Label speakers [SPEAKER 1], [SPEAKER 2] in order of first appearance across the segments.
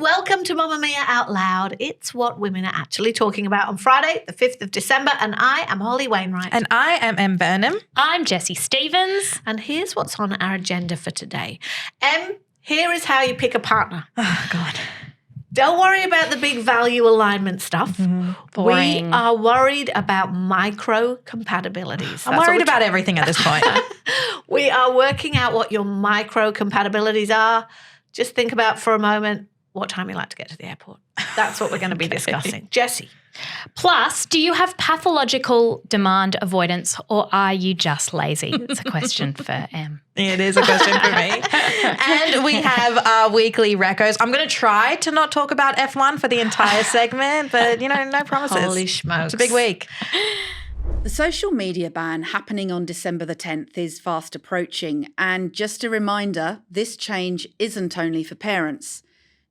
[SPEAKER 1] welcome to Mamamia Out Loud. It's what women are actually talking about on Friday, the 5th of December, and I am Holly Wainwright.
[SPEAKER 2] And I am Em Burnham.
[SPEAKER 3] I'm Jessie Stevens.
[SPEAKER 1] And here's what's on our agenda for today. Em, here is how you pick a partner.
[SPEAKER 2] Oh, God.
[SPEAKER 1] Don't worry about the big value alignment stuff.
[SPEAKER 3] Boring.
[SPEAKER 1] We are worried about micro-compatibilities.
[SPEAKER 2] I'm worried about everything at this point.
[SPEAKER 1] We are working out what your micro-compatibilities are. Just think about for a moment what time you like to get to the airport. That's what we're going to be discussing. Jessie.
[SPEAKER 3] Plus, do you have pathological demand avoidance or are you just lazy? It's a question for Em.
[SPEAKER 2] It is a question for me. And we have our weekly Reccos. I'm going to try to not talk about F1 for the entire segment, but, no promises.
[SPEAKER 1] Holy smokes.
[SPEAKER 2] It's a big week.
[SPEAKER 4] The social media ban happening on December the 10th is fast approaching. And just a reminder, this change isn't only for parents.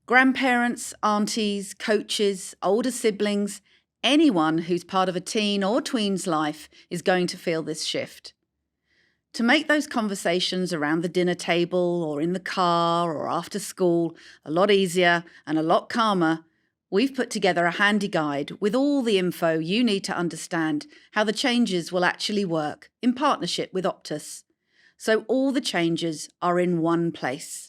[SPEAKER 4] Grandparents, aunties, coaches, older siblings, anyone who's part of a teen or tween's life is going to feel this shift. To make those conversations around the dinner table or in the car or after school a lot easier and a lot calmer, we've put together a handy guide with all the info you need to understand how the changes will actually work in partnership with Optus. So all the changes are in one place.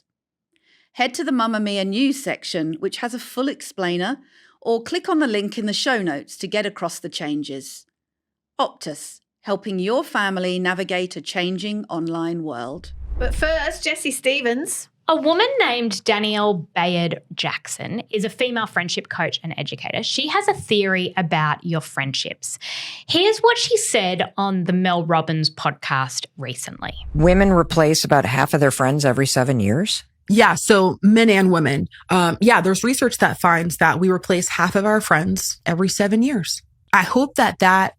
[SPEAKER 4] Head to the Mamamia News section, which has a full explainer, or click on the link in the show notes to get across the changes. Optus, helping your family navigate a changing online world.
[SPEAKER 1] But first, Jessie Stevens.
[SPEAKER 3] A woman named Danielle Bayard Jackson is a female friendship coach and educator. She has a theory about your friendships. Here's what she said on the Mel Robbins podcast recently.
[SPEAKER 5] Women replace about half of their friends every 7 years.
[SPEAKER 6] Yeah, so men and women. There's research that finds that we replace half of our friends every 7 years. I hope that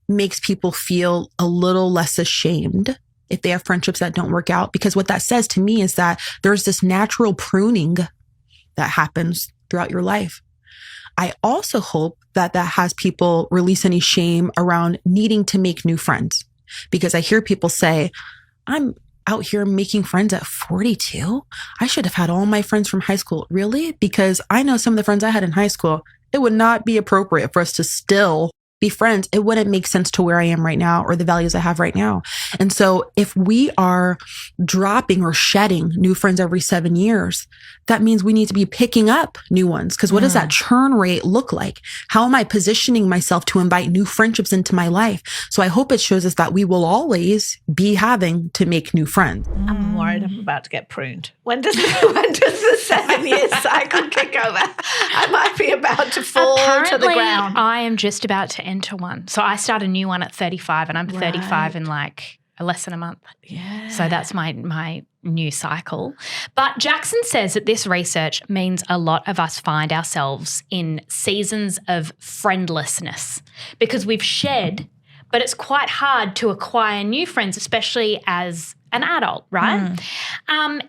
[SPEAKER 6] makes people feel a little less ashamed if they have friendships that don't work out, because what that says to me is that there's this natural pruning that happens throughout your life. I also hope that has people release any shame around needing to make new friends, because I hear people say, I'm out here making friends at 42. I should have had all my friends from high school. Really? Because I know some of the friends I had in high school, it would not be appropriate for us to still be friends. It wouldn't make sense to where I am right now or the values I have right now. And so if we are dropping or shedding new friends every 7 years, that means we need to be picking up new ones. Because what does that churn rate look like? How am I positioning myself to invite new friendships into my life? So I hope it shows us that we will always be having to make new friends.
[SPEAKER 1] I'm worried I'm about to get pruned. When does the 7 year cycle kick over? I might be about to fall to the ground.
[SPEAKER 3] I am just about to enter one. So I start a new one at 35 and I'm 35 in like less than a month.
[SPEAKER 1] Yeah.
[SPEAKER 3] So that's my new cycle. But Jackson says that this research means a lot of us find ourselves in seasons of friendlessness because we've shed, but it's quite hard to acquire new friends, especially as an adult, right?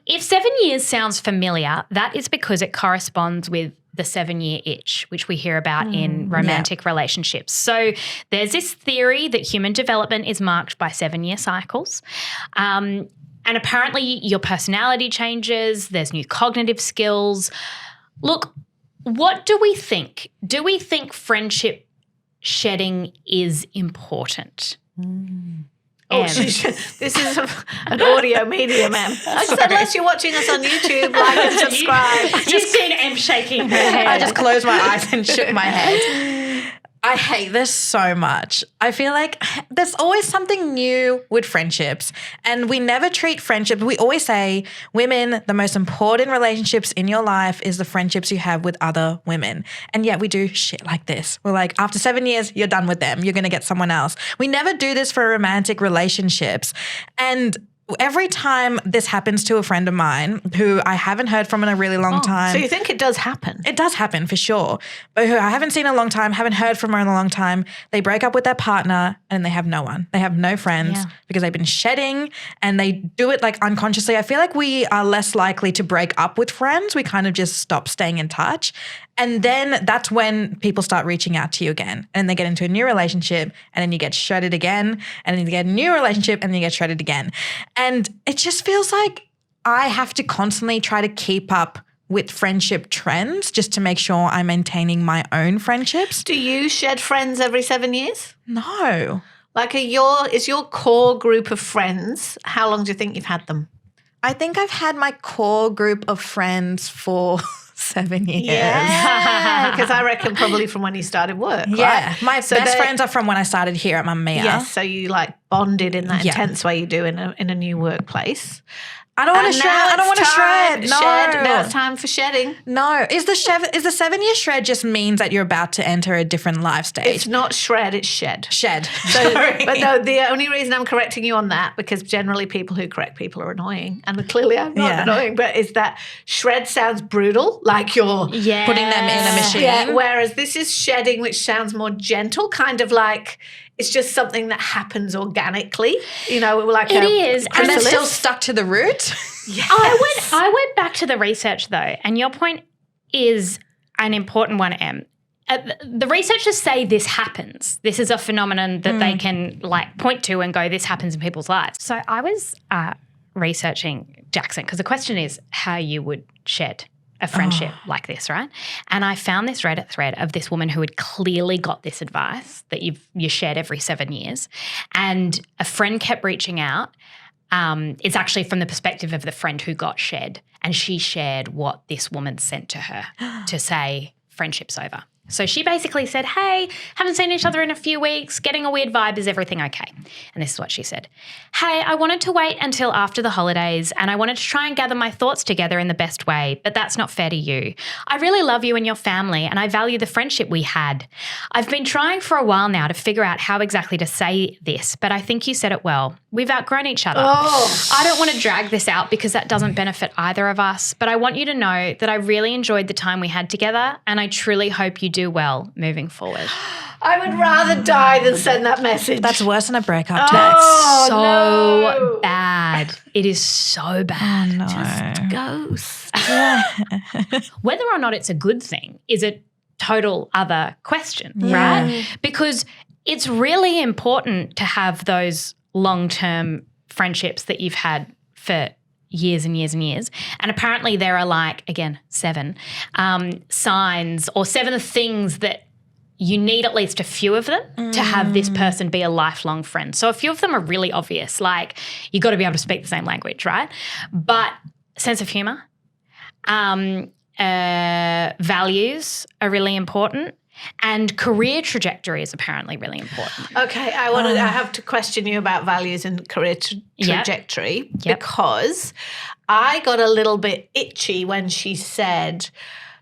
[SPEAKER 3] If 7 years sounds familiar, that is because it corresponds with the 7-year itch, which we hear about in romantic relationships. So there's this theory that human development is marked by 7-year cycles. And apparently your personality changes, there's new cognitive skills. Look, what do we think? Do we think friendship shedding is important?
[SPEAKER 1] This is an audio medium, Em. Unless you're watching us on YouTube, like and subscribe.
[SPEAKER 3] You've seen Em shaking her head.
[SPEAKER 2] I just closed my eyes and shook my head. I hate this so much. I feel like there's always something new with friendships, and we never treat friendships. We always say, women, the most important relationships in your life is the friendships you have with other women. And yet we do shit like this. We're like, after 7 years, you're done with them. You're going to get someone else. We never do this for romantic relationships. And every time this happens to a friend of mine who I haven't heard from in a really long time.
[SPEAKER 1] So you think it does happen?
[SPEAKER 2] It does happen for sure. But who I haven't seen in a long time, haven't heard from her in a long time. They break up with their partner and they have no one. They have no friends because they've been shedding and they do it like unconsciously. I feel like we are less likely to break up with friends. We kind of just stop staying in touch. And then that's when people start reaching out to you again and they get into a new relationship and then you get shredded again and then you get a new relationship and then you get shredded again. And it just feels like I have to constantly try to keep up with friendship trends just to make sure I'm maintaining my own friendships.
[SPEAKER 1] Do you shed friends every 7 years?
[SPEAKER 2] No.
[SPEAKER 1] Like is your core group of friends, how long do you think you've had them?
[SPEAKER 2] I think I've had my core group of friends for 7 years.
[SPEAKER 1] Yeah, because I reckon probably from when you started work,
[SPEAKER 2] Yeah.
[SPEAKER 1] right?
[SPEAKER 2] My best friends are from when I started here at Mamamia.
[SPEAKER 1] Yes, so you like bonded in that
[SPEAKER 2] Yeah.
[SPEAKER 1] intense way you do in a new workplace.
[SPEAKER 2] I don't want to
[SPEAKER 1] And
[SPEAKER 2] shred.
[SPEAKER 1] now
[SPEAKER 2] I don't want to
[SPEAKER 1] it's time-
[SPEAKER 2] shred. No.
[SPEAKER 1] Now it's time for shedding.
[SPEAKER 2] No. Is the 7 year shred just means that you're about to enter a different life stage?
[SPEAKER 1] It's not shred, it's shed.
[SPEAKER 2] Shed.
[SPEAKER 1] So,
[SPEAKER 2] Sorry.
[SPEAKER 1] but no, the only reason I'm correcting you on that, because generally people who correct people are annoying, and clearly I'm not
[SPEAKER 2] Yeah.
[SPEAKER 1] annoying, but is that shred sounds brutal, like you're
[SPEAKER 3] Yeah.
[SPEAKER 2] Putting them in a machine.
[SPEAKER 1] yeah, whereas this is shedding, which sounds more gentle, kind of like it's just something that happens organically, like
[SPEAKER 3] It is.
[SPEAKER 2] And they're
[SPEAKER 1] chrysalis.
[SPEAKER 2] still stuck to the root?
[SPEAKER 1] Yes.
[SPEAKER 3] I went back to the research though, and your point is an important one, Em. The researchers say this happens. This is a phenomenon that they can like point to and go, this happens in people's lives. So I was researching Jackson because the question is how you would shed a friendship like this, right? And I found this Reddit thread of this woman who had clearly got this advice that you shed every 7 years, and a friend kept reaching out. It's actually from the perspective of the friend who got shed, and she shared what this woman sent to her to say friendship's over. So she basically said, hey, haven't seen each other in a few weeks, getting a weird vibe, is everything okay? And this is what she said. Hey, I wanted to wait until after the holidays and I wanted to try and gather my thoughts together in the best way, but that's not fair to you. I really love you and your family and I value the friendship we had. I've been trying for a while now to figure out how exactly to say this, but I think you said it well. We've outgrown each other. I don't want to drag this out because that doesn't benefit either of us, but I want you to know that I really enjoyed the time we had together and I truly hope you do well moving forward.
[SPEAKER 1] I would rather die than send that message.
[SPEAKER 2] That's worse than a breakup text.
[SPEAKER 1] Oh,
[SPEAKER 3] So
[SPEAKER 1] no.
[SPEAKER 3] bad. It is so bad.
[SPEAKER 1] Ghost.
[SPEAKER 3] Whether or not it's a good thing is a total other question, right? Because it's really important to have those long-term friendships that you've had for years and years and years. And apparently there are like, again, 7 signs or 7 things that you need at least a few of them to have this person be a lifelong friend. So a few of them are really obvious, like you got to be able to speak the same language, right? But sense of humor, values are really important, and career trajectory is apparently really important.
[SPEAKER 1] Okay, I have to question you about values and career trajectory because I got a little bit itchy when she said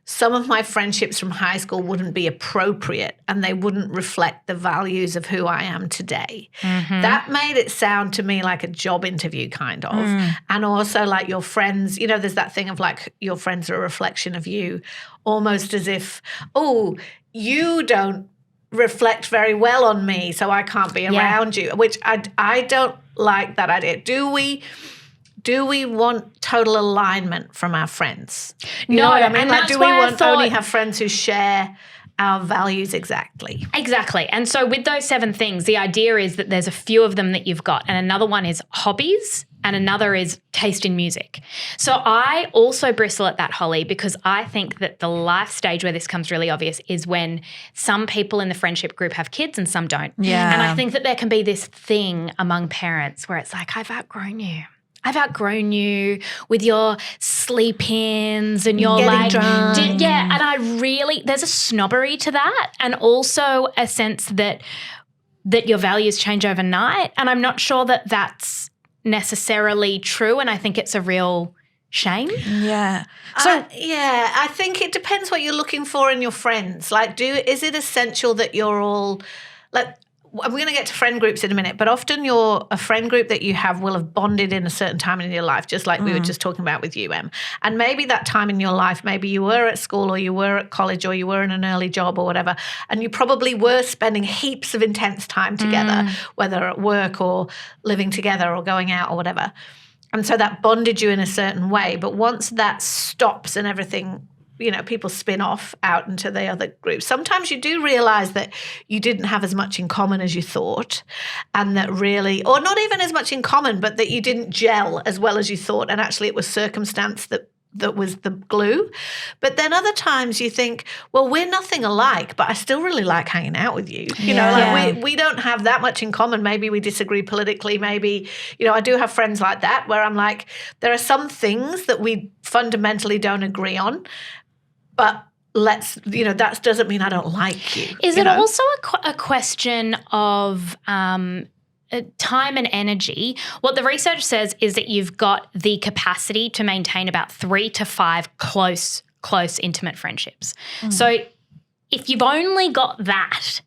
[SPEAKER 1] some of my friendships from high school wouldn't be appropriate and they wouldn't reflect the values of who I am today. That made it sound to me like a job interview kind of. And also like your friends, there's that thing of like your friends are a reflection of you, almost as if, you don't reflect very well on me, so I can't be around you, which I don't like that idea. Do we want total alignment from our friends? You know what I mean?
[SPEAKER 3] and
[SPEAKER 1] Like,
[SPEAKER 3] that's
[SPEAKER 1] do we
[SPEAKER 3] why I
[SPEAKER 1] want
[SPEAKER 3] thought-
[SPEAKER 1] only have friends who share our values exactly?
[SPEAKER 3] Exactly. And so with those 7 things, the idea is that there's a few of them that you've got, and another one is hobbies, and another is taste in music. So I also bristle at that, Holly, because I think that the life stage where this comes really obvious is when some people in the friendship group have kids and some don't.
[SPEAKER 2] Yeah.
[SPEAKER 3] And I think that there can be this thing among parents where it's like, I've outgrown you. I've outgrown you with your sleep-ins and your
[SPEAKER 1] Getting
[SPEAKER 3] like,
[SPEAKER 1] drunk.
[SPEAKER 3] and I really, there's a snobbery to that, and also a sense that your values change overnight. And I'm not sure that that's necessarily true, and I think it's a real shame.
[SPEAKER 2] Yeah. So
[SPEAKER 1] I think it depends what you're looking for in your friends. Like, is it essential that you're all like? I'm going to get to friend groups in a minute, but often a friend group that you have will have bonded in a certain time in your life, just like we were just talking about with you, Em. And maybe that time in your life, maybe you were at school or you were at college or you were in an early job or whatever, and you probably were spending heaps of intense time together, whether at work or living together or going out or whatever. And so that bonded you in a certain way. But once that stops and everything, people spin off out into the other groups. Sometimes you do realize that you didn't have as much in common as you thought, and that really, or not even as much in common, but that you didn't gel as well as you thought. And actually it was circumstance that that was the glue. But then other times you think, well, we're nothing alike, but I still really like hanging out with you. You know, like we don't have that much in common. Maybe we disagree politically. Maybe, you know, I do have friends like that where I'm like, there are some things that we fundamentally don't agree on, but that doesn't mean I don't like you.
[SPEAKER 3] Is it also a question of time and energy? What the research says is that you've got the capacity to maintain about 3 to 5 close, intimate friendships. So if you've only got that,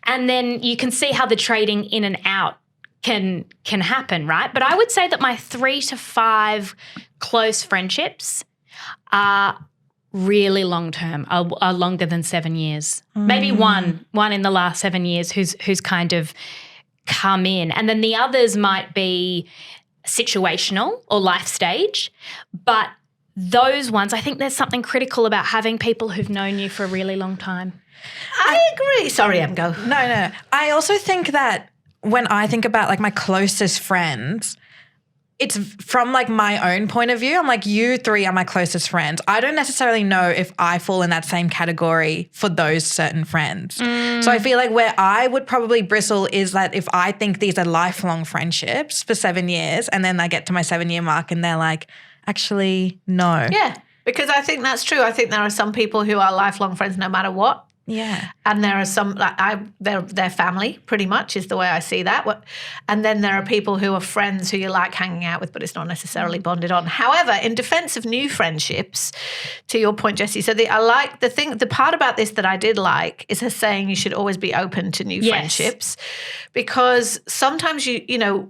[SPEAKER 3] and then you can see how the trading in and out can happen, right? But I would say that my 3 to 5 close friendships are really long term, are longer than 7 years. Maybe one in the last 7 years who's kind of come in, and then the others might be situational or life stage. But those ones, I think there's something critical about having people who've known you for a really long time.
[SPEAKER 1] I agree. Sorry, Em, go.
[SPEAKER 2] No. I also think that when I think about like my closest friends, it's from like my own point of view. I'm like, you 3 are my closest friends. I don't necessarily know if I fall in that same category for those certain friends. So I feel like where I would probably bristle is that if I think these are lifelong friendships for 7 years, and then I get to my 7-year mark and they're like, actually, no.
[SPEAKER 1] Yeah, because I think that's true. I think there are some people who are lifelong friends no matter what.
[SPEAKER 2] Yeah.
[SPEAKER 1] And there are some, they're family pretty much is the way I see that. And then there are people who are friends who you like hanging out with, but it's not necessarily bonded on. However, in defense of new friendships, to your point, Jessie, so the part about this that I did like is her saying you should always be open to new friendships, because sometimes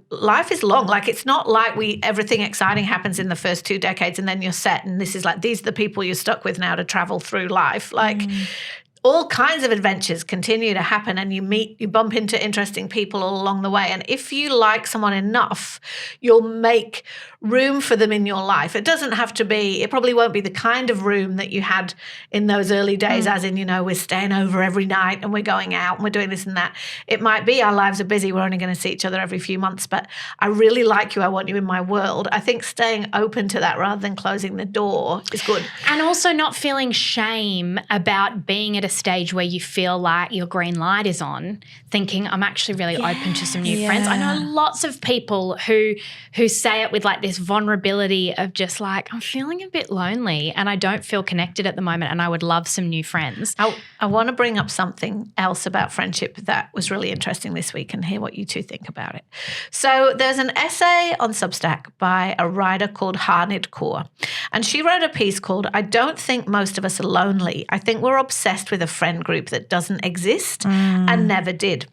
[SPEAKER 1] life is long. Like it's not like everything exciting happens in the first 2 decades and then you're set and this is like, these are the people you're stuck with now to travel through life. Like, all kinds of adventures continue to happen and you bump into interesting people all along the way. And if you like someone enough, you'll make room for them in your life. It probably won't be the kind of room that you had in those early days, as in, we're staying over every night and we're going out and we're doing this and that. It might be our lives are busy. We're only going to see each other every few months, but I really like you. I want you in my world. I think staying open to that rather than closing the door is good.
[SPEAKER 3] And also not feeling shame about being at a stage where you feel like your green light is on, thinking I'm actually really open to some new friends. I know lots of people who say it with like this vulnerability of just like, I'm feeling a bit lonely and I don't feel connected at the moment and I would love some new friends.
[SPEAKER 1] I want to bring up something else about friendship that was really interesting this week and hear what you two think about it. So there's an essay on Substack by a writer called Harnid Kaur, and she wrote a piece called I Don't Think Most of Us Are Lonely. I think we're obsessed with a friend group that doesn't exist and never did.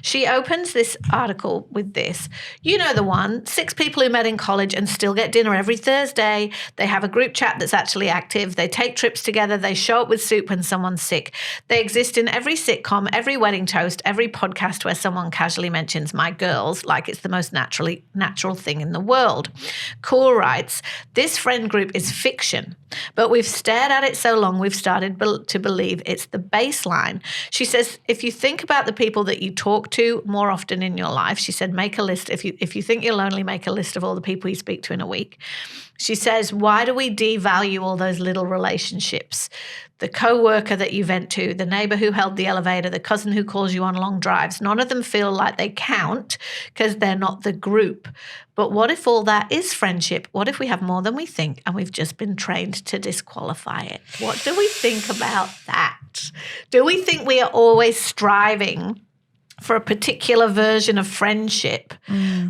[SPEAKER 1] She opens this article with this. You know the one, 6 people who met in college and still get dinner every Thursday. They have a group chat that's actually active. They take trips together. They show up with soup when someone's sick. They exist in every sitcom, every wedding toast, every podcast where someone casually mentions my girls like it's the most natural thing in the world. Kaur writes, this friend group is fiction, but we've stared at it so long we've started to believe it's the baseline. She says, if you think about the people that you talk to more often in your life, she said, make a list. If you think you're lonely, make a list of all the people you speak to in a week. She says, why do we devalue all those little relationships? The co-worker that you vent to, the neighbor who held the elevator, the cousin who calls you on long drives, none of them feel like they count because they're not the group. But what if all that is friendship? What if we have more than we think and we've just been trained to disqualify it? What do we think about that? Do we think we are always striving for a particular version of friendship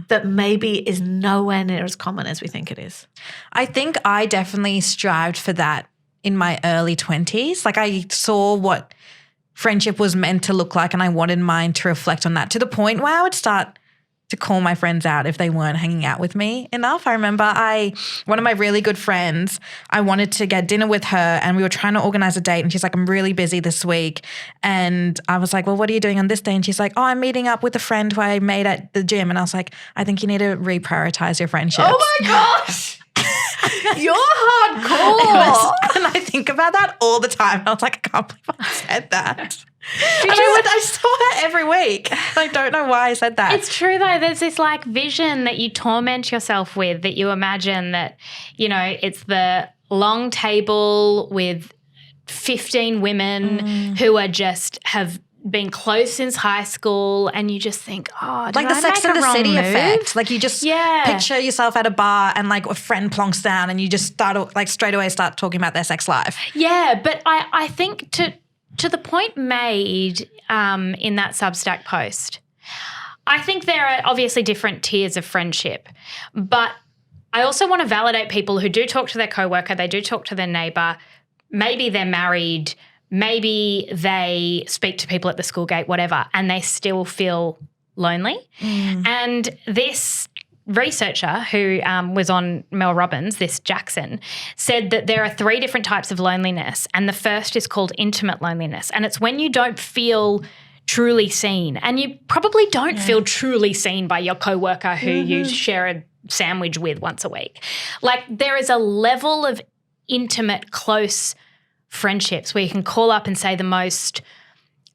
[SPEAKER 1] that maybe is nowhere near as common as we think it is?
[SPEAKER 2] I think I definitely strived for that in my early 20s. Like I saw what friendship was meant to look like and I wanted mine to reflect on that, to the point where I would start to call my friends out if they weren't hanging out with me enough. I remember one of my really good friends, I wanted to get dinner with her and we were trying to organize a date and she's like, I'm really busy this week. And I was like, well, what are you doing on this day? And she's like, oh, I'm meeting up with a friend who I made at the gym. And I was like, I think you need to reprioritize your friendships.
[SPEAKER 1] Oh my gosh. You're hardcore.
[SPEAKER 2] And I think about that all the time. I was like, I can't believe I said that. I saw her every week. I don't know why I said that.
[SPEAKER 3] It's true though. There's this like vision that you torment yourself with, that you imagine that, it's the long table with 15 women who are just have been close since high school, and you just think, oh, did
[SPEAKER 2] Like the
[SPEAKER 3] I
[SPEAKER 2] Sex
[SPEAKER 3] make
[SPEAKER 2] and
[SPEAKER 3] a
[SPEAKER 2] the
[SPEAKER 3] wrong
[SPEAKER 2] City
[SPEAKER 3] move?
[SPEAKER 2] effect. Like you just picture yourself at a bar and like a friend plonks down and you just start like straight away start talking about their sex life.
[SPEAKER 3] Yeah, but I think to the point made in that Substack post, I think there are obviously different tiers of friendship, but I also want to validate people who do talk to their coworker, they do talk to their neighbour, maybe they're married, maybe they speak to people at the school gate, whatever, and they still feel lonely. And this researcher who was on Mel Robbins, this Jackson, said that there are 3 different types of loneliness, and the first is called intimate loneliness, and it's when you don't feel truly seen, and you probably don't feel truly seen by your coworker who you share a sandwich with once a week. Like there is a level of intimate, close friendships where you can call up and say the most,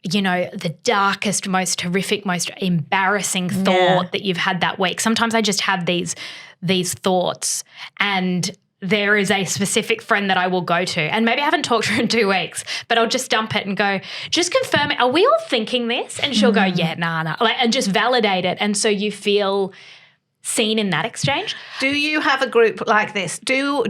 [SPEAKER 3] the darkest, most horrific, most embarrassing thought that you've had that week. Sometimes I just have these thoughts, and there is a specific friend that I will go to, and maybe I haven't talked to her in 2 weeks, but I'll just dump it and go, just confirm it. Are we all thinking this? And she'll go, yeah, nah. And just validate it. And so you feel seen in that exchange.
[SPEAKER 1] Do you have a group like this? Who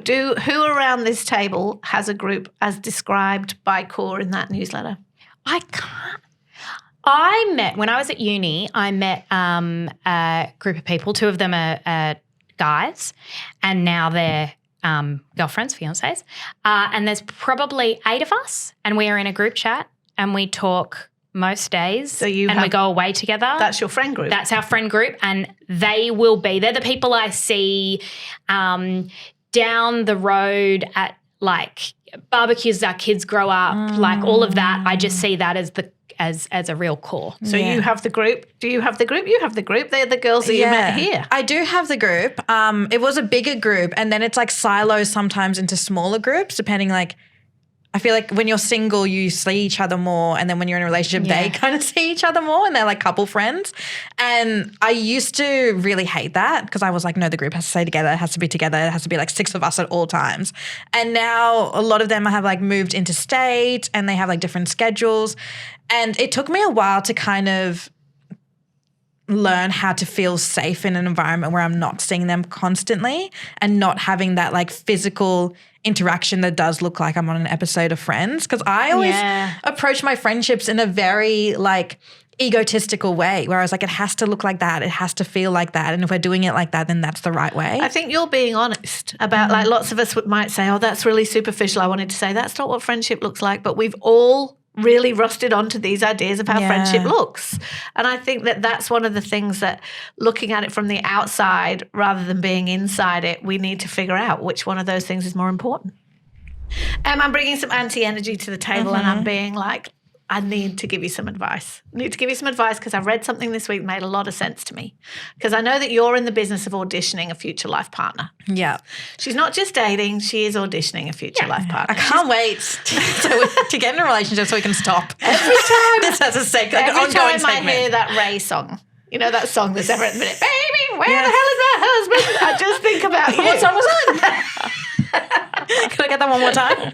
[SPEAKER 1] around this table has a group as described by Core in that newsletter?
[SPEAKER 3] I can't. When I was at uni, I met a group of people. 2 of them are guys, and now they're girlfriends, fiancés. And there's probably 8 of us, and we are in a group chat, and we talk most days, we go away together.
[SPEAKER 1] That's your friend group.
[SPEAKER 3] That's our friend group, and they're the people I see down the road at like barbecues our kids grow up, like all of that. I just see that as a real core.
[SPEAKER 1] So you have the group. Do you have the group? You have the group. They're the girls that you met here.
[SPEAKER 2] I do have the group. It was a bigger group, and then it's like silos sometimes into smaller groups, depending like I feel like when you're single, you see each other more, and then when you're in a relationship, they kind of see each other more, and they're like couple friends. And I used to really hate that because I was like, no, the group has to stay together. It has to be together. It has to be like 6 of us at all times. And now a lot of them have like moved interstate, and they have like different schedules. And it took me a while to kind of learn how to feel safe in an environment where I'm not seeing them constantly and not having that like physical interaction that does look like I'm on an episode of Friends. Because I always approach my friendships in a very like egotistical way where I was like, it has to look like that. It has to feel like that. And if we're doing it like that, then that's the right way.
[SPEAKER 1] I think you're being honest about like lots of us might say, oh, that's really superficial. I wanted to say that's not what friendship looks like, but we've all really rusted onto these ideas of how friendship looks. And I think that that's one of the things that looking at it from the outside rather than being inside it, we need to figure out which one of those things is more important. I'm bringing some anti-energy to the table and I'm being like, I need to give you some advice. I need to give you some advice because I've read something this week that made a lot of sense to me. Because I know that you're in the business of auditioning a future life partner.
[SPEAKER 2] Yeah.
[SPEAKER 1] She's not just dating, she is auditioning a future life partner.
[SPEAKER 2] I can't wait to get in a relationship so we can stop. Every time. This has a segment,
[SPEAKER 1] Every
[SPEAKER 2] ongoing
[SPEAKER 1] time
[SPEAKER 2] segment.
[SPEAKER 1] I hear that Ray song, you know that song that's ever at the minute, baby, where the hell is my husband? I just think about you.
[SPEAKER 2] What song was that? Can I get that one more time?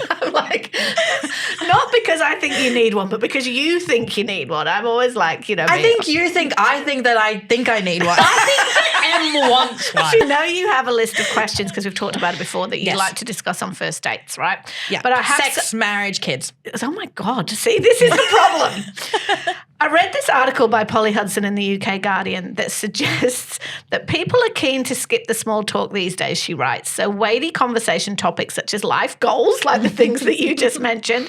[SPEAKER 1] I'm like, not because I think you need one, but because you think you need one. I'm always like,
[SPEAKER 2] I think you think I think that I think I need one.
[SPEAKER 3] I think that Em wants one.
[SPEAKER 1] You know you have a list of questions because we've talked about it before that you'd like to discuss on first dates, right?
[SPEAKER 2] Yeah.
[SPEAKER 1] But I have
[SPEAKER 2] sex, marriage, kids.
[SPEAKER 1] Oh my God. See, this is the problem. I read this article by Polly Hudson in the UK Guardian that suggests that people are keen to skip the small talk these days, she writes. So weighty conversation topics such as life goals, like the things that you just mentioned,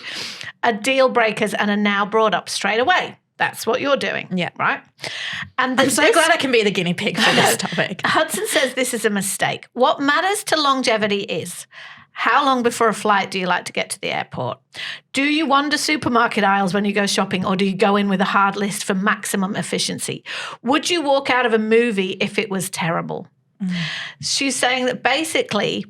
[SPEAKER 1] are deal breakers and are now brought up straight away. That's what you're doing, right? And
[SPEAKER 2] I'm so glad I can be the guinea pig for this topic.
[SPEAKER 1] Hudson says this is a mistake. What matters to longevity is how long before a flight do you like to get to the airport? Do you wander supermarket aisles when you go shopping, or do you go in with a hard list for maximum efficiency? Would you walk out of a movie if it was terrible? She's saying that basically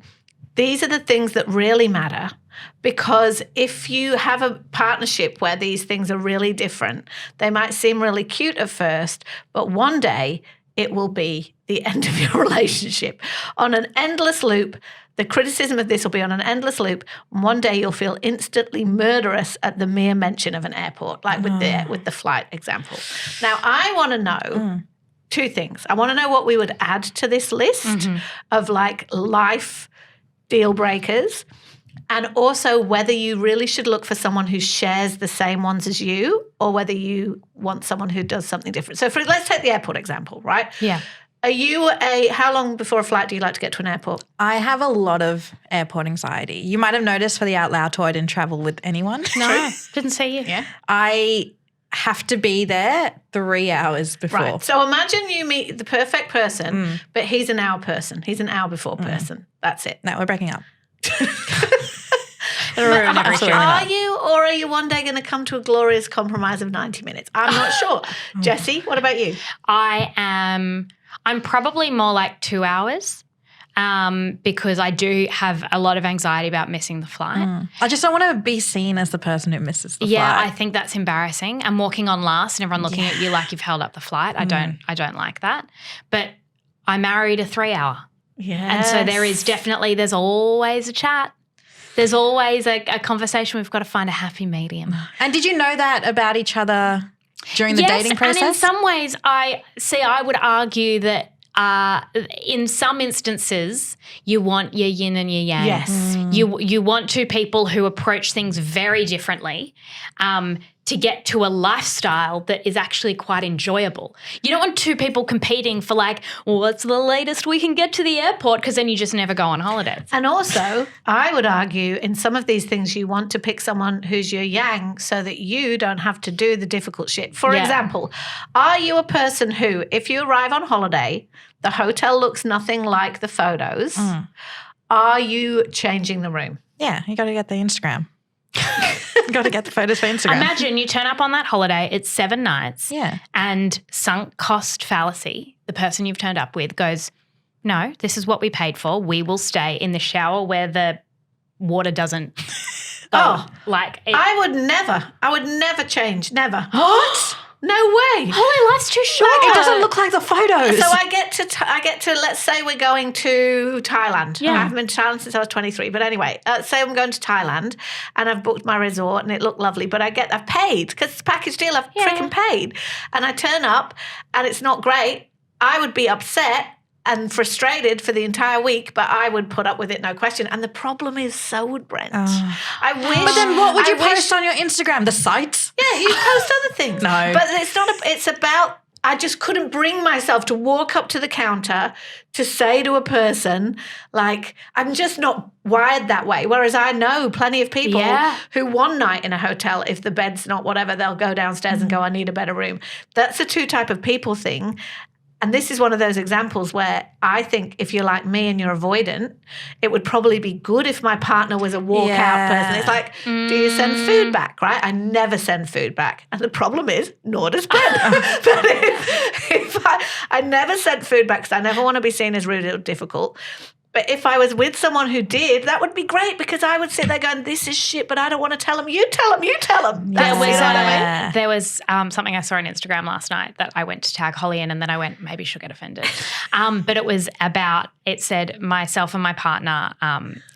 [SPEAKER 1] these are the things that really matter, because if you have a partnership where these things are really different, they might seem really cute at first, but one day it will be the end of your relationship. On an endless loop, the criticism of this will be on an endless loop. And one day you'll feel instantly murderous at the mere mention of an airport, like with the flight example. Now, I want to know two things. I want to know what we would add to this list of like life deal breakers, and also whether you really should look for someone who shares the same ones as you, or whether you want someone who does something different. So let's take the airport example, right?
[SPEAKER 3] Yeah.
[SPEAKER 1] How long before a flight do you like to get to an airport?
[SPEAKER 2] I have a lot of airport anxiety. You might have noticed for the Out Loud tour, I didn't travel with anyone.
[SPEAKER 3] No, didn't see you.
[SPEAKER 1] Yeah.
[SPEAKER 2] I have to be there 3 hours before.
[SPEAKER 1] Right. So imagine you meet the perfect person, but he's an hour person. He's an hour before person. That's it.
[SPEAKER 2] No, we're breaking up.
[SPEAKER 1] Are you one day going to come to a glorious compromise of 90 minutes? I'm not sure. Jessie, what about you?
[SPEAKER 3] I'm probably more like 2 hours because I do have a lot of anxiety about missing the flight.
[SPEAKER 2] I just don't want to be seen as the person who misses the flight.
[SPEAKER 3] Yeah, I think that's embarrassing. And walking on last and everyone looking at you like you've held up the flight. I don't like that. But I married a 3 hour.
[SPEAKER 1] Yeah.
[SPEAKER 3] And so there's always a chat. There's always a conversation. We've got to find a happy medium.
[SPEAKER 2] And did you know that about each other during the dating process?
[SPEAKER 3] And in some ways, I would argue that in some instances, you want your yin and your yang.
[SPEAKER 1] Yes.
[SPEAKER 3] You want two people who approach things very differently to get to a lifestyle that is actually quite enjoyable. You don't want two people competing for like, what's the latest we can get to the airport, because then you just never go on holidays.
[SPEAKER 1] And also, I would argue in some of these things you want to pick someone who's your yang so that you don't have to do the difficult shit. For example, are you a person who, if you arrive on holiday, the hotel looks nothing like the photos, are you changing the room?
[SPEAKER 2] Yeah, you got to get the Instagram. Got to get the photos for Instagram.
[SPEAKER 3] Imagine you turn up on that holiday, it's 7 nights.
[SPEAKER 2] Yeah.
[SPEAKER 3] And sunk cost fallacy, the person you've turned up with goes, no, this is what we paid for. We will stay in the shower where the water doesn't go. I would never change. Never.
[SPEAKER 2] What?
[SPEAKER 1] No way.
[SPEAKER 3] Holy, life's too short.
[SPEAKER 2] It doesn't look like the photos.
[SPEAKER 1] So I get to, let's say we're going to Thailand.
[SPEAKER 3] Yeah.
[SPEAKER 1] I haven't been to Thailand since I was 23. But anyway, say I'm going to Thailand and I've booked my resort and it looked lovely, but I've paid because it's a package deal. I've freaking paid. And I turn up and it's not great. I would be upset and frustrated for the entire week, but I would put up with it, no question. And the problem is, so would Brent. I wish.
[SPEAKER 2] But then what would you post on your Instagram? The sites?
[SPEAKER 1] Yeah, you post other things.
[SPEAKER 2] No.
[SPEAKER 1] But it's not, it's about, I just couldn't bring myself to walk up to the counter to say to a person, like, I'm just not wired that way. Whereas I know plenty of people who one night in a hotel, if the bed's not whatever, they'll go downstairs and go, I need a better room. That's a two type of people thing. And this is one of those examples where I think if you're like me and you're avoidant, it would probably be good if my partner was a walkout person. It's like, do you send food back, right? I never send food back. And the problem is, nor does Brent. But if I never sent food back because I never want to be seen as rude or difficult. But if I was with someone who did, that would be great because I would sit there going, this is shit, but I don't want to tell them. You tell them, you tell them.
[SPEAKER 3] There
[SPEAKER 1] That's,
[SPEAKER 3] was,
[SPEAKER 1] you know what I mean?
[SPEAKER 3] there was something I saw on Instagram last night that I went to tag Holly in, and then I went, maybe she'll get offended. But it was about, it said, myself and my partner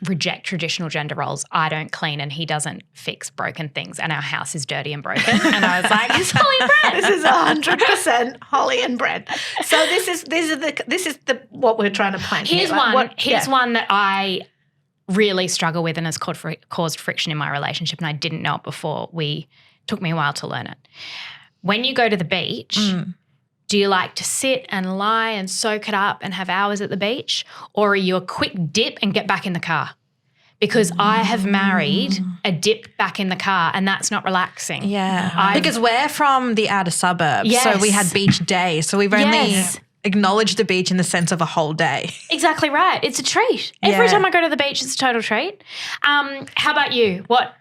[SPEAKER 3] reject traditional gender roles. I don't clean and he doesn't fix broken things, and our house is dirty and broken. And I was like, it's Holly and Brent.
[SPEAKER 1] This is 100% Holly and Brent. So this is the what we're trying to plan.
[SPEAKER 3] Here's
[SPEAKER 1] here.
[SPEAKER 3] one that I really struggle with and has caused friction in my relationship, and I didn't know it before. Took me a while to learn it. When you go to the beach, do you like to sit and lie and soak it up and have hours at the beach, or are you a quick dip and get back in the car? Because I have married a dip back in the car, and that's not relaxing.
[SPEAKER 2] Yeah. Because we're from the outer suburbs, so we had beach days. So we've only acknowledged the beach in the sense of a whole day.
[SPEAKER 3] Exactly right. It's a treat. Every time I go to the beach, it's a total treat. How about you? What?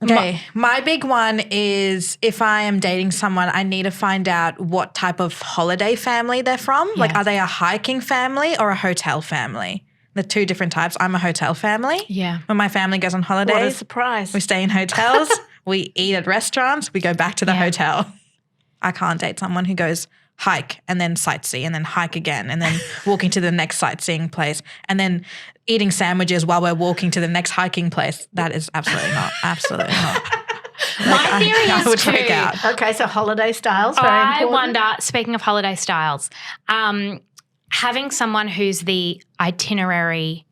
[SPEAKER 2] Okay, my big one is if I am dating someone, I need to find out what type of holiday family they're from.
[SPEAKER 3] Yeah.
[SPEAKER 2] Like, are they a hiking family or a hotel family? The two different types. I'm a hotel family.
[SPEAKER 3] Yeah.
[SPEAKER 2] When my family goes on holidays,
[SPEAKER 1] What a surprise.
[SPEAKER 2] we stay in hotels, we eat at restaurants, we go back to the hotel. I can't date someone who goes hike and then sightsee and then hike again and then walking to the next sightseeing place and then eating sandwiches while we're walking to the next hiking place. That is absolutely not. Absolutely not.
[SPEAKER 3] My theory
[SPEAKER 2] I
[SPEAKER 3] is
[SPEAKER 2] would
[SPEAKER 3] too.
[SPEAKER 2] freak out.
[SPEAKER 1] Okay, so holiday styles, very
[SPEAKER 3] I
[SPEAKER 1] important.
[SPEAKER 3] wonder, speaking of holiday styles, having someone who's the itinerary,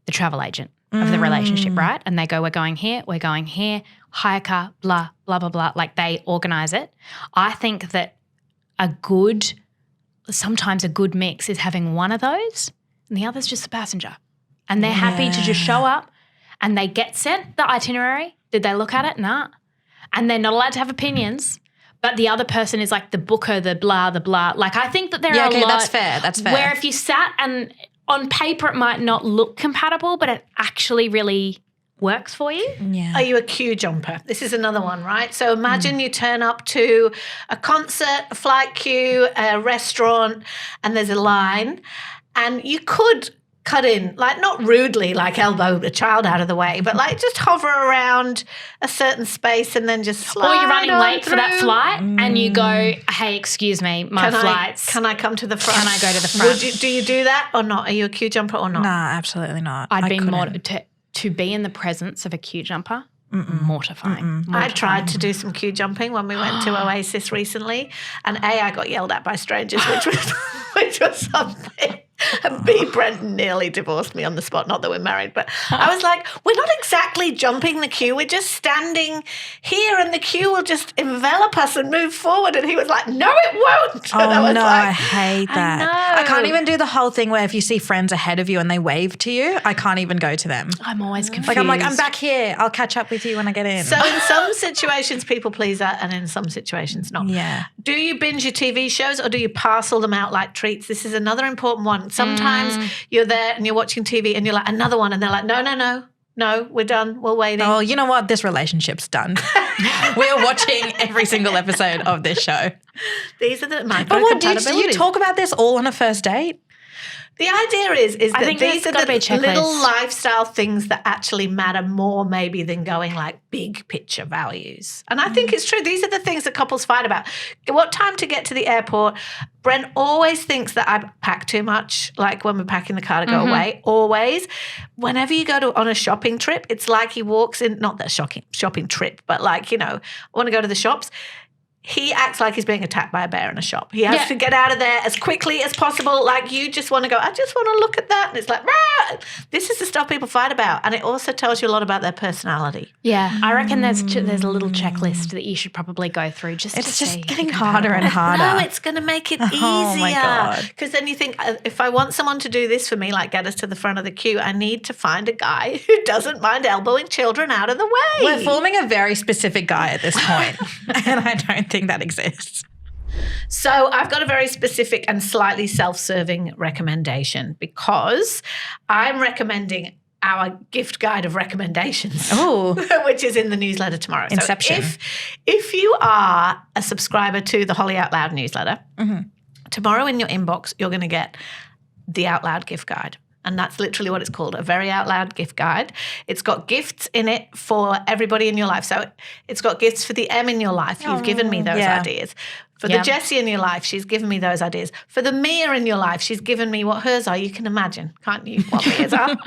[SPEAKER 3] the travel agent of the relationship, right? And they go, we're going here, hire car, blah, blah, blah, blah. Like they organize it. I think that sometimes a good mix is having one of those and the other's just a passenger. And they're happy to just show up and they get sent the itinerary. Did they look at it? Nah. And they're not allowed to have opinions. But the other person is like the booker, the blah, the blah. Like I think that there are a lot.
[SPEAKER 2] That's fair. That's fair.
[SPEAKER 3] Where if you sat and on paper it might not look compatible, but it actually really works for you.
[SPEAKER 2] Yeah.
[SPEAKER 1] Are you a queue jumper? This is another one, right? So imagine you turn up to a concert, a flight queue, a restaurant, and there's a line, and you could cut in, like not rudely, like elbow a child out of the way, but like just hover around a certain space and then just slide
[SPEAKER 3] Or you're running
[SPEAKER 1] on
[SPEAKER 3] late for that
[SPEAKER 1] through.
[SPEAKER 3] flight and you go, hey, excuse me, my flight's.
[SPEAKER 1] Can I come to the front?
[SPEAKER 3] Can I go to the front?
[SPEAKER 1] Do you do that or not? Are you a queue jumper or not?
[SPEAKER 2] Nah, absolutely not.
[SPEAKER 3] I'd be
[SPEAKER 2] couldn't.
[SPEAKER 3] to be in the presence of a queue jumper, mortifying.
[SPEAKER 1] I tried to do some queue jumping when we went to Oasis recently, and A, I got yelled at by strangers, which was something. And B, Brenton nearly divorced me on the spot. Not that we're married, but I was like, we're not exactly jumping the queue. We're just standing here and the queue will just envelop us and move forward. And he was like, no, it won't.
[SPEAKER 2] Oh,
[SPEAKER 1] And I was
[SPEAKER 2] no,
[SPEAKER 1] like,
[SPEAKER 2] I hate that.
[SPEAKER 1] know.
[SPEAKER 2] I can't even do the whole thing where if you see friends ahead of you and they wave to you, I can't even go to them.
[SPEAKER 3] I'm always confused.
[SPEAKER 2] Like, I'm back here. I'll catch up with you when I get in.
[SPEAKER 1] So in some situations, people please that, and in some situations, not.
[SPEAKER 2] Yeah.
[SPEAKER 1] Do you binge your TV shows or do you parcel them out like treats? This is another important one. Sometimes you're there and you're watching TV and you're like, another one. And they're like, no, we're done. We're waiting.
[SPEAKER 2] Oh, you know what? This relationship's done. We're watching every single episode of this show.
[SPEAKER 1] These are the
[SPEAKER 2] But what, do you
[SPEAKER 1] micro-compatibility.
[SPEAKER 2] talk about this all on a first date?
[SPEAKER 1] The idea is that
[SPEAKER 3] think
[SPEAKER 1] these
[SPEAKER 3] there's
[SPEAKER 1] are
[SPEAKER 3] gotta be a
[SPEAKER 1] the
[SPEAKER 3] checklist.
[SPEAKER 1] little lifestyle things that actually matter more maybe than going like big picture values. And I think it's true. These are the things that couples fight about. What time to get to the airport? Brent always thinks that I pack too much, like when we're packing the car to go away, always. Whenever you go on a shopping trip, it's like he walks in, not that shopping trip, but like, I want to go to the shops. He acts like he's being attacked by a bear in a shop. He has to get out of there as quickly as possible. Like you just want to go, I just want to look at that. And it's like, rah! This is the stuff people fight about. And it also tells you a lot about their personality.
[SPEAKER 3] Yeah, I reckon there's a little checklist that you should probably go through just
[SPEAKER 2] It's
[SPEAKER 3] to
[SPEAKER 2] just
[SPEAKER 3] see.
[SPEAKER 2] getting harder and harder.
[SPEAKER 1] No, it's going to make it easier.
[SPEAKER 2] Oh, my God.
[SPEAKER 1] Because then you think, if I want someone to do this for me, like get us to the front of the queue, I need to find a guy who doesn't mind elbowing children out of the way.
[SPEAKER 2] We're forming a very specific guy at this point, and I don't think that exists.
[SPEAKER 1] So I've got a very specific and slightly self-serving recommendation because I'm recommending our gift guide of recommendations, which is in the newsletter tomorrow.
[SPEAKER 2] Inception.
[SPEAKER 1] So if you are a subscriber to the Holly Out Loud newsletter, tomorrow in your inbox, you're going to get the Out Loud gift guide. And that's literally what it's called, A Very Outloud Gift Guide. It's got gifts in it for everybody in your life. So it's got gifts for the M in your life. You've given me those ideas. For the Jessie in your life, she's given me those ideas. For the Mia in your life, she's given me what hers are. You can imagine, can't you, what Mia's are?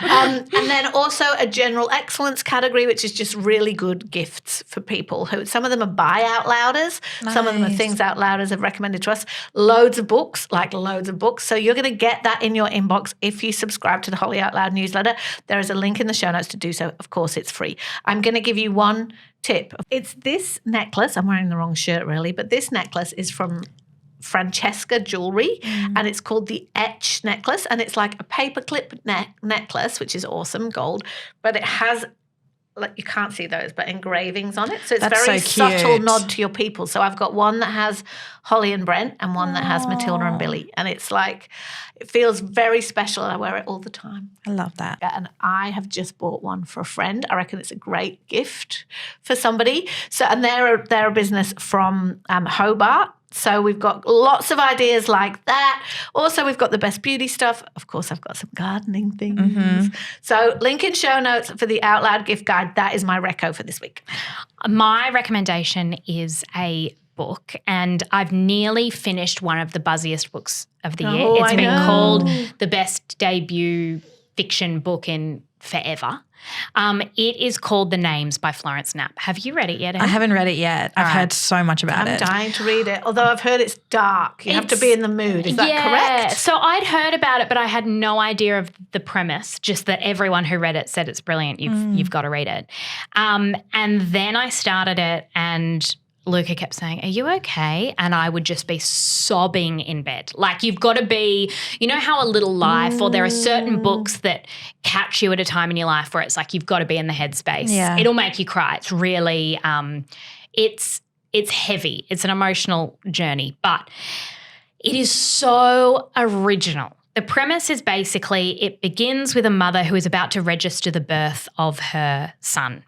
[SPEAKER 1] And then also a general excellence category, which is just really good gifts for people. Who some of them are buy out louders.
[SPEAKER 2] Nice.
[SPEAKER 1] Some of them are things out louders have recommended to us. Loads of books. So you're going to get that in your inbox if you subscribe to the Holly Out Loud newsletter. There is a link in the show notes to do so. Of course, it's free. I'm going to give you one tip. It's this necklace. I'm wearing the wrong shirt really, but this necklace is from Francesca Jewelry and it's called the Etch necklace, and it's like a paperclip necklace, which is awesome, gold, but it has, like, you can't see those, but engravings on it. So it's
[SPEAKER 2] That's
[SPEAKER 1] very
[SPEAKER 2] so cute.
[SPEAKER 1] subtle nod to your people. So I've got one that has Holly and Brent and one that has Matilda and Billy. And it's like, it feels very special and I wear it all the time.
[SPEAKER 2] I love that.
[SPEAKER 1] And I have just bought one for a friend. I reckon it's a great gift for somebody. So, and they're a business from Hobart. So we've got lots of ideas like that. Also, we've got the best beauty stuff. Of course, I've got some gardening things. So link in show notes for the Out Loud gift guide. That is my reco for this week.
[SPEAKER 3] My recommendation is a book, and I've nearly finished one of the buzziest books of the year.
[SPEAKER 1] Oh,
[SPEAKER 3] It's
[SPEAKER 1] I
[SPEAKER 3] been
[SPEAKER 1] know.
[SPEAKER 3] called the best debut fiction book in forever. It is called The Names by Florence Knapp. Have you read it yet, Em?
[SPEAKER 2] I haven't read it yet. I've heard so much about
[SPEAKER 1] I'm
[SPEAKER 2] it.
[SPEAKER 1] dying to read it, although I've heard it's dark. You have to be in the mood. Is that correct?
[SPEAKER 3] So I'd heard about it, but I had no idea of the premise, just that everyone who read it said it's brilliant. You've got to read it. And then I started it, and Luca kept saying, "Are you okay?" And I would just be sobbing in bed. Like, you've got to be, you know how A Little Life, or there are certain books that catch you at a time in your life where it's like you've got to be in the headspace.
[SPEAKER 2] Yeah.
[SPEAKER 3] It'll make you cry. It's really, it's heavy. It's an emotional journey, but it is so original. The premise is basically it begins with a mother who is about to register the birth of her son.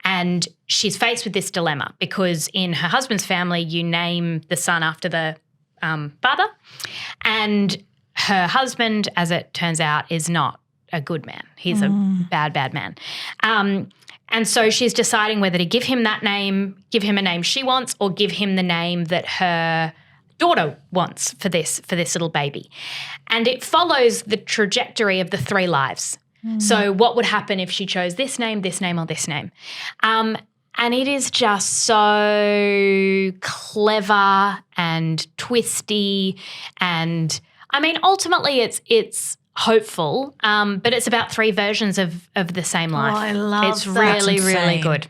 [SPEAKER 3] And she's faced with this dilemma because in her husband's family, you name the son after the father. And her husband, as it turns out, is not a good man. He's a bad, bad man. And so she's deciding whether to give him that name, give him a name she wants, or give him the name that her daughter wants for this little baby. And it follows the trajectory of the three lives. So what would happen if she chose this name, or this name? And it is just so clever and twisty. And I mean, ultimately it's hopeful, but it's about three versions of the same life.
[SPEAKER 1] I love
[SPEAKER 3] It's
[SPEAKER 1] that.
[SPEAKER 3] really,
[SPEAKER 2] That's
[SPEAKER 3] really
[SPEAKER 2] insane.
[SPEAKER 3] good.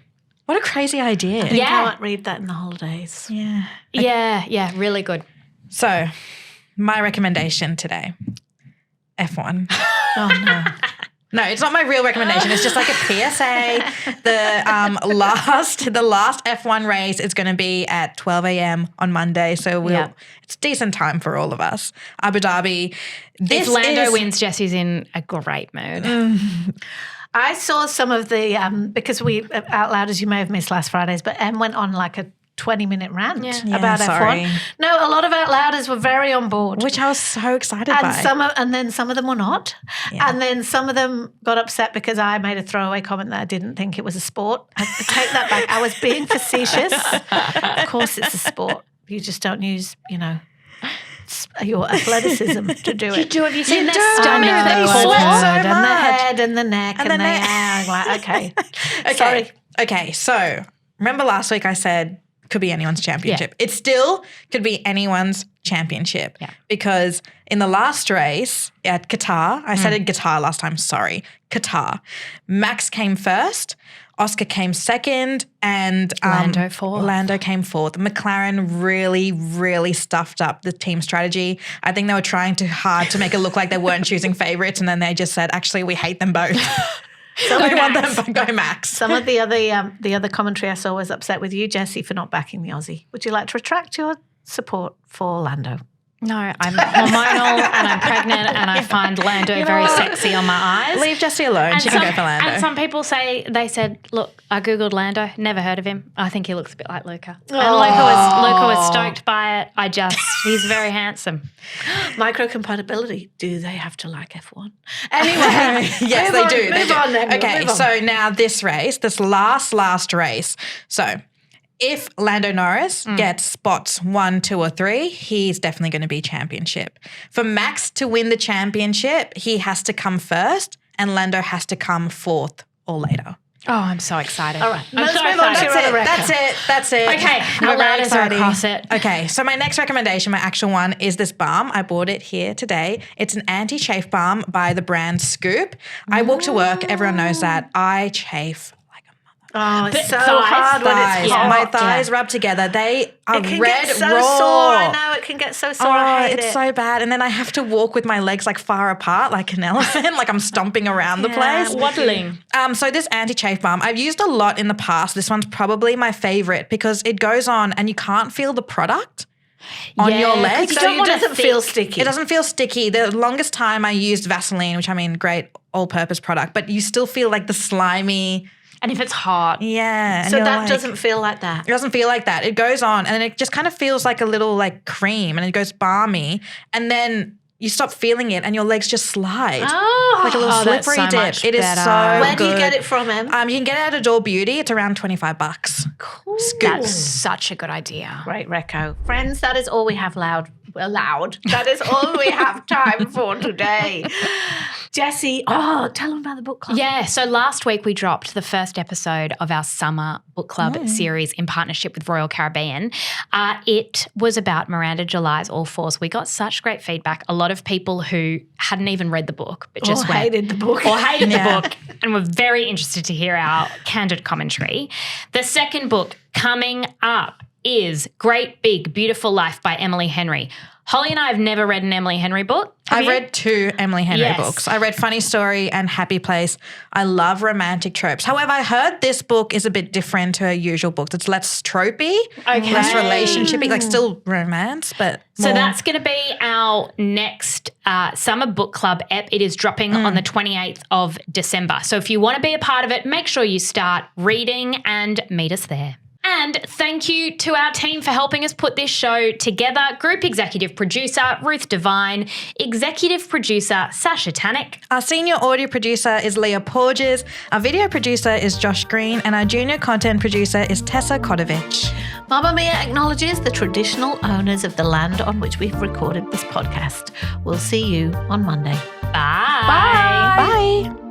[SPEAKER 2] What a crazy idea.
[SPEAKER 1] I think
[SPEAKER 3] Yeah.
[SPEAKER 1] I might read that in the holidays.
[SPEAKER 2] Yeah.
[SPEAKER 3] Yeah, really good.
[SPEAKER 2] So, my recommendation today, F1.
[SPEAKER 1] Oh, no.
[SPEAKER 2] No, it's not my real recommendation. It's just like a PSA. The last F1 race is going to be at 12 a.m. on Monday, so it's decent time for all of us. Abu Dhabi.
[SPEAKER 3] If Lando wins, Jessie's in a great mood.
[SPEAKER 1] I saw some of the, because we, Out Loud, as you may have missed last Fridays, but Em went on like a 20-minute rant about
[SPEAKER 2] sorry.
[SPEAKER 1] F1. No, a lot of Out Louders were very on board.
[SPEAKER 2] Which I was so excited
[SPEAKER 1] and
[SPEAKER 2] by.
[SPEAKER 1] and then some of them were not.
[SPEAKER 2] Yeah.
[SPEAKER 1] And then some of them got upset because I made a throwaway comment that I didn't think it was a sport. I take that back. I was being facetious. Of course it's a sport. You just don't use, your athleticism to do it.
[SPEAKER 3] Have you seen
[SPEAKER 2] You
[SPEAKER 3] their
[SPEAKER 2] do.
[SPEAKER 3] stomach?
[SPEAKER 2] I know,
[SPEAKER 3] They're
[SPEAKER 2] they
[SPEAKER 3] core?
[SPEAKER 2] sweat so
[SPEAKER 1] and the
[SPEAKER 2] much.
[SPEAKER 1] head and the neck and
[SPEAKER 2] the
[SPEAKER 1] the
[SPEAKER 2] neck.
[SPEAKER 1] like, okay.
[SPEAKER 2] Okay.
[SPEAKER 1] Sorry.
[SPEAKER 2] Okay, so remember last week I said could be anyone's championship. It still could be anyone's championship because in the last race at Qatar, I said it Qatar last time, sorry, Qatar. Max came first, Oscar came second, and
[SPEAKER 3] Lando fourth.
[SPEAKER 2] Lando came fourth. McLaren really, really stuffed up the team strategy. I think they were trying too hard to make it look like they weren't choosing favorites, and then they just said, actually, we hate them both. So we want them to go Max.
[SPEAKER 1] Some of the other commentary I saw was upset with you, Jessie, for not backing the Aussie. Would you like to retract your support for Lando?
[SPEAKER 3] No, I'm hormonal and I'm pregnant and I find Lando very sexy on my eyes.
[SPEAKER 2] Leave Jessie alone. She can go for Lando.
[SPEAKER 3] And some people they said, look, I Googled Lando, never heard of him. I think he looks a bit like Luca. And Luca was stoked by it. He's very handsome.
[SPEAKER 1] Micro-compatibility. Do they have to like F1? Anyway.
[SPEAKER 2] Yes, they do.
[SPEAKER 1] Move on then.
[SPEAKER 2] Okay,
[SPEAKER 1] Move on.
[SPEAKER 2] so now this last race. So if Lando Norris gets spots 1, 2, or 3, he's definitely going to be championship. For Max to win the championship, he has to come first and Lando has to come fourth or later.
[SPEAKER 3] Oh, I'm so excited.
[SPEAKER 1] All right.
[SPEAKER 3] I'm
[SPEAKER 1] Let's
[SPEAKER 3] so
[SPEAKER 1] move on to
[SPEAKER 3] excited.
[SPEAKER 1] your other
[SPEAKER 2] That's it.
[SPEAKER 3] Okay,
[SPEAKER 2] We're
[SPEAKER 3] Out
[SPEAKER 2] very
[SPEAKER 3] Louders are
[SPEAKER 2] exciting.
[SPEAKER 3] across it.
[SPEAKER 2] Okay, so my next recommendation, my actual one, is this balm. I bought it here today. It's an anti-chafe balm by the brand Skoop. I walk to work. Everyone knows that. I chafe like a mother.
[SPEAKER 1] Oh, it's so
[SPEAKER 3] thighs,
[SPEAKER 1] hard when it's
[SPEAKER 2] Thighs.
[SPEAKER 1] hot.
[SPEAKER 2] My thighs rub together. They are
[SPEAKER 1] It can
[SPEAKER 2] red
[SPEAKER 1] get so
[SPEAKER 2] raw.
[SPEAKER 1] sore. I know it can get so sore. I hate
[SPEAKER 2] it's
[SPEAKER 1] it.
[SPEAKER 2] so bad. And then I have to walk with my legs like far apart like an elephant, like I'm stomping around the place.
[SPEAKER 3] Waddling.
[SPEAKER 2] So this anti-chafe balm, I've used a lot in the past. This one's probably my favorite because it goes on and you can't feel the product on
[SPEAKER 3] Yeah,
[SPEAKER 2] your
[SPEAKER 3] 'cause
[SPEAKER 2] legs.
[SPEAKER 3] you
[SPEAKER 1] So
[SPEAKER 3] don't
[SPEAKER 1] it
[SPEAKER 3] want
[SPEAKER 1] doesn't feel sticky.
[SPEAKER 2] It doesn't feel sticky. The longest time I used Vaseline, which I mean, great all-purpose product, but you still feel like the slimy,
[SPEAKER 3] And if it's hot.
[SPEAKER 2] yeah. and
[SPEAKER 1] So
[SPEAKER 2] you're
[SPEAKER 1] that
[SPEAKER 2] like-
[SPEAKER 1] doesn't feel like that.
[SPEAKER 2] It doesn't feel like that. It goes on and it just kind of feels like a little like cream and it goes balmy. And then you stop feeling it and your legs just slide.
[SPEAKER 1] Oh,
[SPEAKER 2] Like a little
[SPEAKER 3] that's
[SPEAKER 2] slippery
[SPEAKER 3] so
[SPEAKER 2] dip.
[SPEAKER 3] much
[SPEAKER 2] It is
[SPEAKER 3] better.
[SPEAKER 2] so
[SPEAKER 1] where
[SPEAKER 2] good.
[SPEAKER 1] do you get it from, Em?
[SPEAKER 2] You can get it at Adore Beauty. It's around $25.
[SPEAKER 1] Cool.
[SPEAKER 3] That's such a good idea.
[SPEAKER 1] Great, Recco. Friends, that is all we have allowed. That is all we have time for today. Jessie, tell them about the book club.
[SPEAKER 3] Yeah, so last week we dropped the first episode of our summer book club series in partnership with Royal Caribbean. It was about Miranda July's All Fours. We got such great feedback. A lot of people who hadn't even read the book but just
[SPEAKER 1] hated the book.
[SPEAKER 3] Or hated the book and were very interested to hear our candid commentary. The second book coming up is Great Big Beautiful Life by Emily Henry. Holly and I have never read an Emily Henry book.
[SPEAKER 2] I've read 2 Emily Henry
[SPEAKER 3] Yes.
[SPEAKER 2] books. I read Funny Story and Happy Place. I love romantic tropes. However, I heard this book is a bit different to her usual books. It's less tropey, less relationshipy, like still romance, but
[SPEAKER 3] So
[SPEAKER 2] more.
[SPEAKER 3] that's going to be our next summer book club ep. It is dropping on the 28th of December. So if you want to be a part of it, make sure you start reading and meet us there. And thank you to our team for helping us put this show together. Group Executive Producer, Ruth Devine. Executive Producer, Sasha Tanik.
[SPEAKER 2] Our senior audio producer is Leah Porges. Our video producer is Josh Green. And our junior content producer is Tessa Kotovich.
[SPEAKER 1] Mamamia acknowledges the traditional owners of the land on which we've recorded this podcast. We'll see you on Monday.
[SPEAKER 3] Bye.
[SPEAKER 2] Bye.